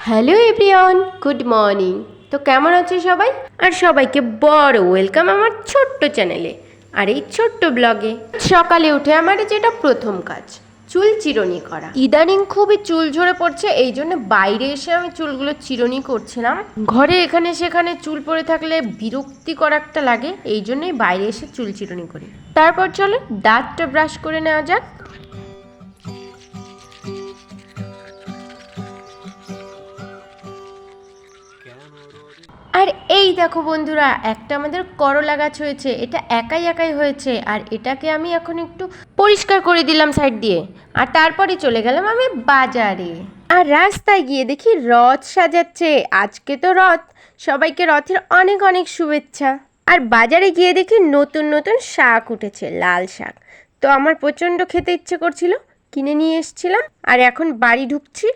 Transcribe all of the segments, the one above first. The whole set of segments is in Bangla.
Hello everyone, good morning. তো কেমন আছো সবাই? আর সবাইকে বড় ওয়েলকাম আমার ছোট্ট চ্যানেলে আর এই ছোট্ট ব্লগে। সকালে উঠে আমার যেটা প্রথম কাজ, চুল চিরুনি করা। ইদানিং খুবই চুল ঝরে পড়ছে, এই জন্য বাইরে এসে আমি চুলগুলো চিরুনি করছিলাম। ঘরে এখানে সেখানে চুল পড়ে থাকলে বিরক্তিকর একটা লাগে, এই জন্যই বাইরে এসে চুল চিরুনি করি। তারপর চলো দাঁতটা ব্রাশ করে নেওয়া যাক। আর এই দেখো বন্ধুরা, একটা আমাদের করলা গাছ হয়েছে, এটা একাই একাই হয়েছে। আর এটাকে আমি এখন একটু পরিষ্কার করে দিলাম সাইড দিয়ে, আর তারপরে চলে গেলাম আমি বাজারে। আর রাস্তায় গিয়ে দেখি রথ সাজাচ্ছে, আজকে তো রথ, সবাইকে রথের অনেক অনেক শুভেচ্ছা। আর বাজারে গিয়ে দেখি নতুন নতুন শাক উঠেছে, লাল শাক। তো আমার প্রচণ্ড খেতে ইচ্ছে করছিল, কিনে নিয়ে এসেছিলাম। আর এখন বাড়ি ঢুকছি।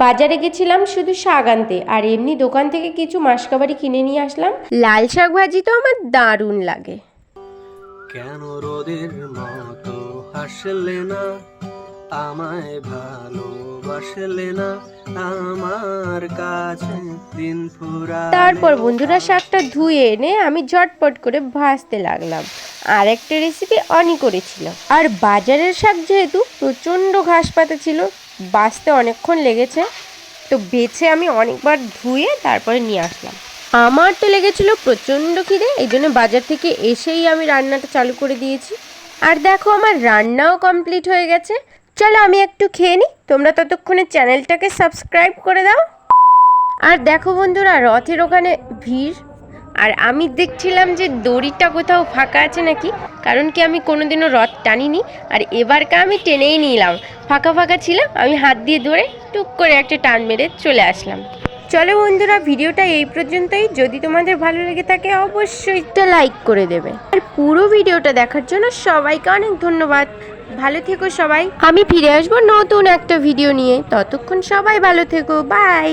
বাজারে গেছিলাম শুধু শাক আনতে, আর এমনি দোকান থেকে কিছু মাসকাবারি কিনে নিয়ে আসলাম। লাল শাক ভাজি তো আমার দারুণ লাগে। কেন রোদের মতো হাসলে না, আমায় ভালোবাসলে না, আমার কাছে দিন ফুরা। তারপর বন্ধুরা শাকটা ধুয়ে এনে আমি ঝটপট করে ভাজতে লাগলাম। আর একটা রেসিপি অনি করেছিল। আর বাজারের শাক যেহেতু প্রচণ্ড ঘাস পাতা ছিল, বাছতে অনেকক্ষণ লেগেছে, তো বেছে আমি অনেকবার ধুয়ে তারপরে নিয়ে আসলাম। আমার তো লেগেছিল প্রচণ্ড খিদে, এই জন্য বাজার থেকে এসেই আমি রান্নাটা চালু করে দিয়েছি। আর দেখো আমার রান্নাও কমপ্লিট হয়ে গেছে। চলো আমি একটু খেয়ে নিই, তোমরা ততক্ষণে চ্যানেলটাকে সাবস্ক্রাইব করে দাও। আর দেখো বন্ধুরা, রথের ওখানে ভিড়। আর আমি দেখছিলাম যে দড়িটা কোথাও ফাঁকা আছে নাকি, কারণ কি আমি কোনোদিনও রথ টানিনি, আর এবারকে আমি টেনেই নিলাম। ফাঁকা ফাঁকা ছিল, আমি হাত দিয়ে ধরে টুক করে একটা টান মেরে চলে আসলাম। চলো বন্ধুরা, ভিডিওটা এই পর্যন্তই। যদি তোমাদের ভালো লেগে থাকে অবশ্যই একটা লাইক করে দেবে। আর পুরো ভিডিওটা দেখার জন্য সবাইকে অনেক ধন্যবাদ। ভালো থেকো সবাই, আমি ফিরে আসবো নতুন একটা ভিডিও নিয়ে। ততক্ষণ সবাই ভালো থেকো, বাই।